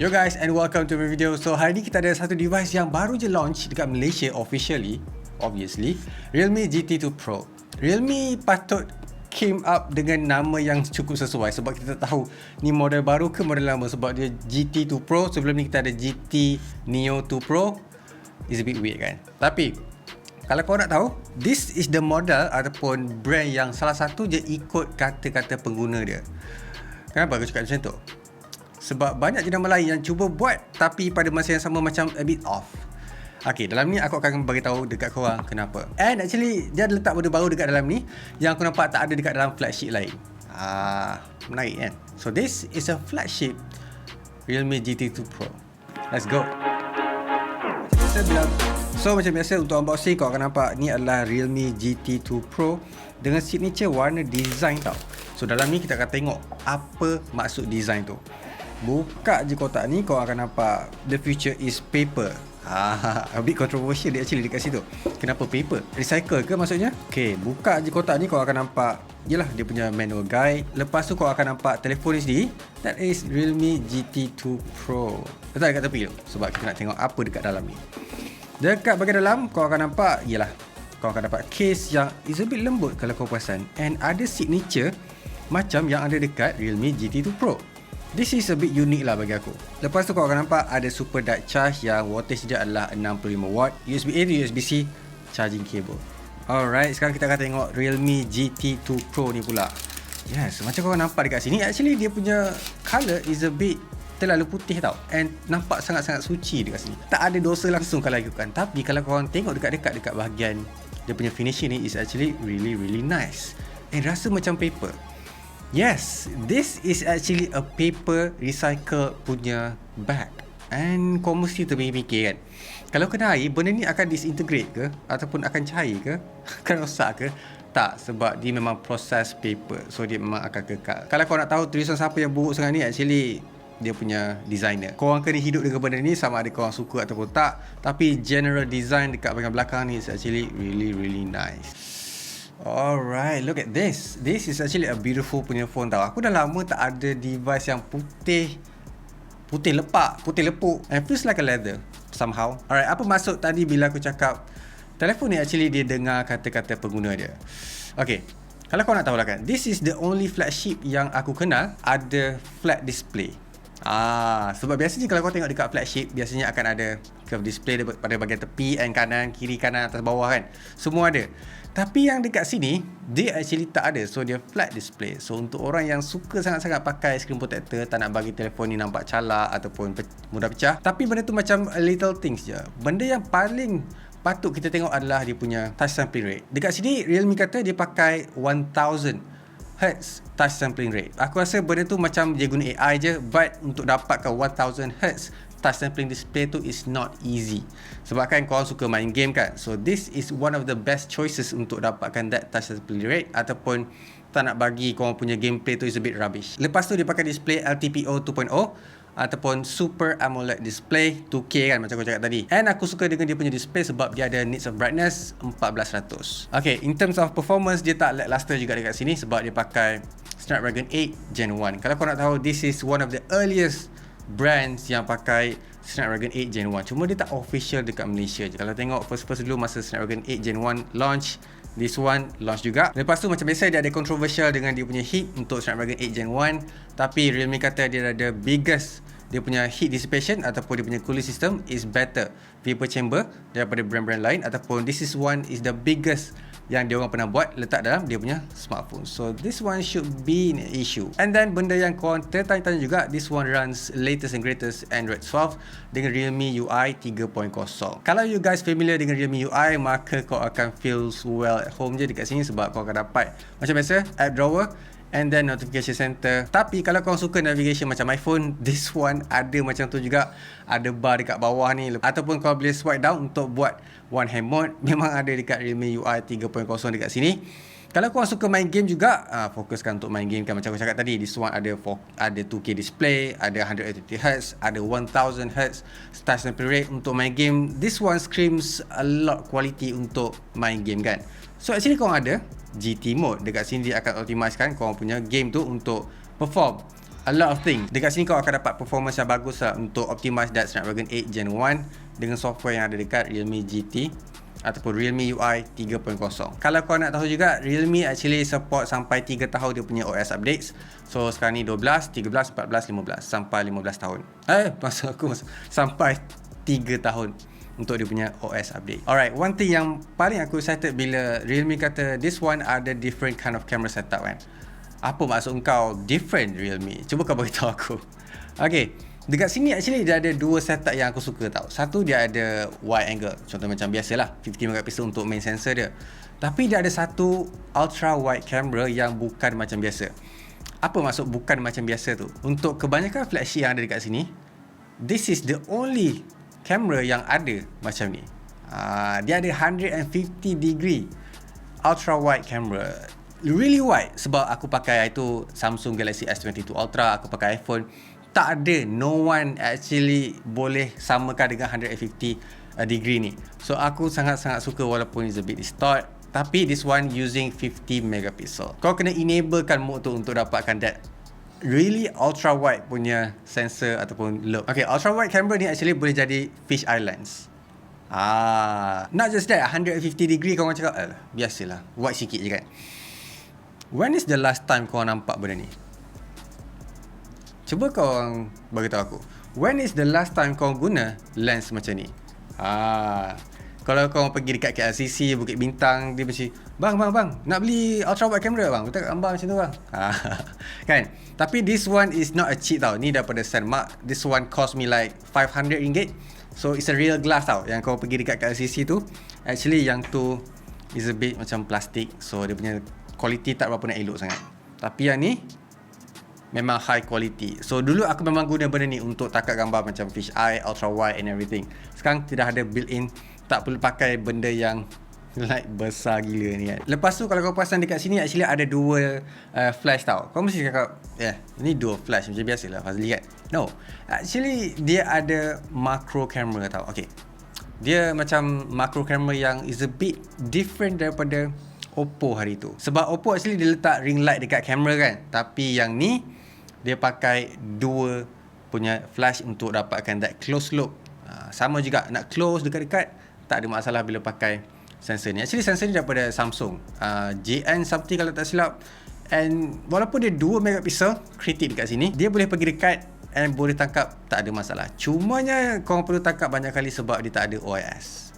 Yo guys, and welcome to my video. So hari ni kita ada satu device yang baru je launch dekat Malaysia officially, obviously, Realme GT2 Pro. Realme patut came up dengan nama yang cukup sesuai sebab kita tahu ni model baru ke model lama, sebab dia GT2 Pro. Sebelum ni kita ada GT Neo 2 Pro. It's a bit weird kan. Tapi kalau kau nak tahu, this is the model ataupun brand yang salah satu je ikut kata-kata pengguna dia. Kenapa aku cakap macam tu? Sebab banyak jenama lain yang cuba buat tapi pada masa yang sama macam a bit off. Okay, dalam ni aku akan bagi tahu dekat korang kenapa. And actually dia ada letak benda baru dekat dalam ni yang aku nampak tak ada dekat dalam flagship lain. Menarik kan? So this is a flagship Realme GT2 Pro. Let's go. So macam biasa untuk unboxing kau akan nampak ni adalah Realme GT2 Pro dengan signature warna design tau. So dalam ni kita akan tengok apa maksud design tu. Buka je kotak ni kau akan nampak the future is paper. A bit controversial dia actually dekat situ. Kenapa paper? Recycle ke maksudnya? Okay, buka je kotak ni kau akan nampak, yelah, dia punya manual guide. Lepas tu kau akan nampak telefon ni sendiri. That is Realme GT2 Pro. Letak dekat tepi tu sebab kita nak tengok apa dekat dalam ni. Dekat bahagian dalam kau akan nampak, yelah, kau akan dapat case yang is a bit lembut kalau kau perasan. And ada signature macam yang ada dekat Realme GT2 Pro. This is a bit unique lah bagi aku. Lepas tu kau akan nampak ada super dark charge yang voltage dia adalah 65W, USB A to USB-C charging cable. Alright, sekarang kita akan tengok Realme GT2 Pro ni pula. Yes, macam kau nampak dekat sini, actually dia punya colour is a bit terlalu putih tau. And nampak sangat-sangat suci dekat sini. Tak ada dosa langsung kalau ikutkan. Tapi kalau korang tengok dekat-dekat dekat bahagian dia punya finishing ni is actually really nice. And rasa macam paper. Yes, this is actually a paper recycle punya bag. And kau mesti terfikir kan, kalau kena air, benda ni akan disintegrate ke? Ataupun akan cair ke? Akan rosak ke? Tak, sebab dia memang proses paper. So dia memang akan kekal. Kalau kau nak tahu tulisan siapa yang buruk sangat ni, actually dia punya designer. Korang kena hidup dengan benda ni sama ada korang suka ataupun tak. Tapi general design dekat bahagian belakang ni is actually really nice. Alright, look at this. This is actually a beautiful punya phone tau. Aku dah lama tak ada device yang putih lepak, putih lepuk, and feels like a leather somehow. Alright, apa maksud tadi bila aku cakap telefon ni actually dia dengar kata-kata pengguna dia? Okay, kalau kau nak tahu lah kan, this is the only flagship yang aku kenal ada flat display. Sebab biasanya kalau kau tengok dekat flagship, biasanya akan ada curve display pada bahagian tepi and kanan, kiri, kanan, atas, bawah kan. Semua ada. Tapi yang dekat sini, dia actually tak ada. So dia flat display. So untuk orang yang suka sangat-sangat pakai screen protector, tak nak bagi telefon ni nampak calak ataupun mudah pecah. Tapi benda tu macam a little things je. Benda yang paling patut kita tengok adalah dia punya touch sampling rate. Dekat sini Realme kata dia pakai 1000 Hz touch sampling rate. Aku rasa benda tu macam dia guna AI je, but untuk dapatkan 1000 Hz touch sampling display tu is not easy. Sebab kan korang suka main game kan. So this is one of the best choices untuk dapatkan that touch sampling rate, ataupun tak nak bagi korang punya gameplay tu is a bit rubbish. Lepas tu dia pakai display LTPO 2.0 ataupun Super AMOLED display 2K kan, macam aku cakap tadi. And aku suka dengan dia punya display sebab dia ada nits of brightness 1400. Okay, in terms of performance, dia tak lackluster juga dekat sini sebab dia pakai Snapdragon 8 Gen 1. Kalau kau nak tahu, this is one of the earliest brands yang pakai Snapdragon 8 Gen 1. Cuma dia tak official dekat Malaysia je. Kalau tengok first dulu masa Snapdragon 8 Gen 1 launch, this one launch juga. Lepas tu macam biasa dia ada controversial dengan dia punya heat untuk Snapdragon 8 Gen 1. Tapi Realme kata dia ada biggest, dia punya heat dissipation ataupun dia punya cooling system is better vapor chamber daripada brand-brand lain, ataupun this is one is the biggest yang dia orang pernah buat letak dalam dia punya smartphone. So this one should be an issue. And then benda yang korang tertanya-tanya juga, this one runs latest and greatest Android 12 dengan Realme UI 3.0. Kalau you guys familiar dengan Realme UI, maka kau akan feel well at home je dekat sini sebab kau akan dapat macam biasa app drawer and then notification center. Tapi kalau korang suka navigation macam iPhone, this one ada macam tu juga. Ada bar dekat bawah ni, ataupun kau boleh swipe down untuk buat one hand mode. Memang ada dekat Realme UI 3.0 dekat sini. Kalau korang suka main game juga, fokuskan untuk main game kan. Macam aku cakap tadi, this one ada 2K display, ada 120Hz, ada 1000Hz touch sampling rate untuk main game. This one screams a lot quality untuk main game kan. So actually korang ada GT mode. Dekat sini dia akan optimizekan korang punya game tu untuk perform a lot of things. Dekat sini kau akan dapat performance yang bagus lah untuk optimize that Snapdragon 8 Gen 1 dengan software yang ada dekat Realme GT ataupun Realme UI 3.0. Kalau kau nak tahu juga, Realme actually support sampai 3 tahun dia punya OS updates. So sekarang ni 12, 13, 14, 15 sampai 15 tahun. Maksud aku sampai 3 tahun untuk dia punya OS update. Alright, one thing yang paling aku excited bila Realme kata this one ada different kind of camera setup kan. Apa maksud kau different Realme? Cuba kau beritahu aku. Okay, dekat sini actually dia ada dua setup yang aku suka tau. Satu dia ada wide angle, contoh macam biasalah 50 megapixel untuk main sensor dia. Tapi dia ada satu ultra wide camera yang bukan macam biasa. Apa maksud bukan macam biasa tu? Untuk kebanyakan flagship yang ada dekat sini, this is the only camera yang ada macam ni. Dia ada 150 degree ultra wide camera. Really wide. Sebab aku pakai itu Samsung Galaxy S22 Ultra, aku pakai iPhone. Tak ada, no one actually boleh samakan dengan 150 degree ni. So aku sangat-sangat suka walaupun it's a bit distort. Tapi this one using 50 megapixel. Kau kena enablekan mode tu untuk dapatkan that really ultra wide punya sensor ataupun look. Okay, ultra wide camera ni actually boleh jadi fish eye lens. Not just that, 150 degree kau orang cakap, biasalah, wide sikit je kan. When is the last time kau nampak benda ni? Cuba kau beritahu aku. When is the last time kau guna lens macam ni? Kalau kau pergi dekat KLCC, Bukit Bintang, dia mesti, bang, nak beli ultra wide camera bang. Betul gambar macam tu bang. Kan? Tapi this one is not a cheap tau. Ni daripada Sandmark. This one cost me like RM500. So it's a real glass tau. Yang kau pergi dekat KLCC tu, actually yang tu is a bit macam plastik. So dia punya quality tak berapa nak elok sangat. Tapi yang ni memang high quality. So dulu aku memang guna benda ni untuk tangkap gambar macam fish eye, ultra wide and everything. Sekarang tidak ada built-in, tak perlu pakai benda yang like besar gila ni kan. Lepas tu kalau kau perasan dekat sini actually ada dua flash tau. Kau mesti cakap, ni dual flash macam biasalah Fazli kan. No, actually dia ada macro camera tau. Okay, dia macam macro camera yang is a bit different daripada Oppo hari tu. Sebab Oppo actually dia letak ring light dekat kamera kan. Tapi yang ni dia pakai dua punya flash untuk dapatkan that close look. Sama juga nak close dekat-dekat, tak ada masalah bila pakai sensor ni. Actually sensor ni daripada Samsung, JN something kalau tak silap. And walaupun dia 2 megapixel kritik dekat sini, dia boleh pergi dekat and boleh tangkap, tak ada masalah. Cumanya kau perlu tangkap banyak kali sebab dia tak ada OIS.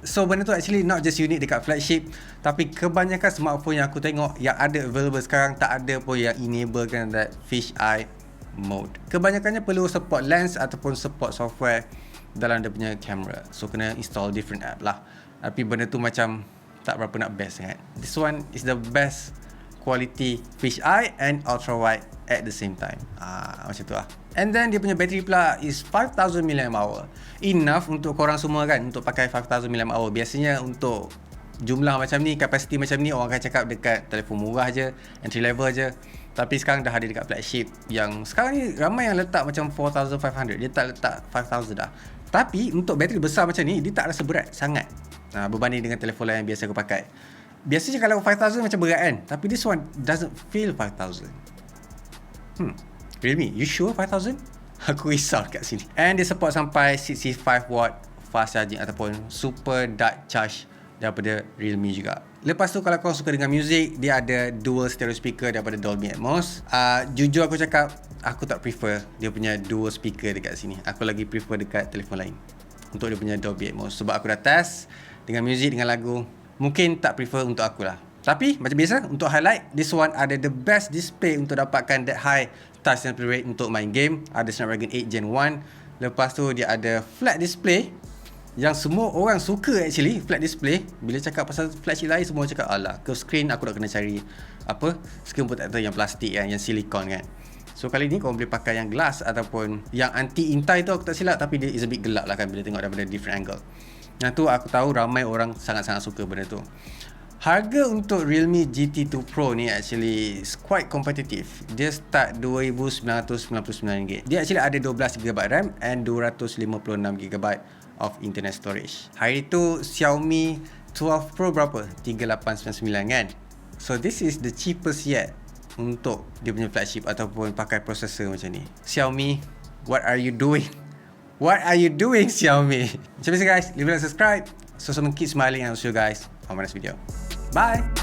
So benda tu actually not just unique dekat flagship, tapi kebanyakan smartphone yang aku tengok yang ada available sekarang tak ada pun yang enablekan that fish eye mode. Kebanyakannya perlu support lens ataupun support software dalam dia punya camera. So kena install different app lah. Tapi benda tu macam tak berapa nak best kan. This one is the best quality fish eye and ultra wide at the same time. Macam tu lah. And then dia punya battery pula is 5000 mAh. Enough untuk korang semua kan, untuk pakai 5000 mAh. Biasanya untuk jumlah macam ni, kapasiti macam ni, orang akan cakap dekat telefon murah je, entry level je. Tapi sekarang dah ada dekat flagship yang sekarang ni ramai yang letak macam 4500. Dia tak letak 5000 dah. Tapi untuk bateri besar macam ni, dia tak rasa berat sangat berbanding dengan telefon lain yang biasa aku pakai. Biasanya kalau 5000 macam berat kan, tapi this one doesn't feel 5000. Realme, you sure 5000? Aku risau kat sini. And dia support sampai 65 watt fast charging ataupun super dark charge daripada Realme juga. Lepas tu kalau kau suka dengan music, dia ada dual stereo speaker daripada Dolby Atmos. Jujur aku cakap, aku tak prefer dia punya dual speaker dekat sini. Aku lagi prefer dekat telefon lain untuk dia punya Dolby Atmos. Sebab aku dah test dengan music, dengan lagu, mungkin tak prefer untuk aku lah. Tapi macam biasa, untuk highlight, this one ada the best display untuk dapatkan that high touch sample rate untuk main game. Ada Snapdragon 8 Gen 1. Lepas tu dia ada flat display yang semua orang suka actually, flat display. Bila cakap pasal flagship lain, semua cakap, alah, curve screen aku nak kena cari screen protector yang plastik kan, yang silikon kan. So kali ni kau boleh pakai yang glass ataupun yang anti intai tu, aku tak silap, tapi dia is a bit gelap lah kan bila tengok daripada different angle. Yang tu aku tahu ramai orang sangat-sangat suka benda tu. Harga untuk Realme GT2 Pro ni actually is quite competitive. Dia start RM2,999. Dia actually ada 12GB RAM and 256GB of internet storage. Hari tu Xiaomi 12 Pro berapa? 3899 kan? So this is the cheapest yet untuk dia punya flagship ataupun pakai processor macam ni. Xiaomi, what are you doing? What are you doing, Xiaomi? Macam biasa guys, leave a like, subscribe. So keep smiling and I'll see you guys on my next video. Bye!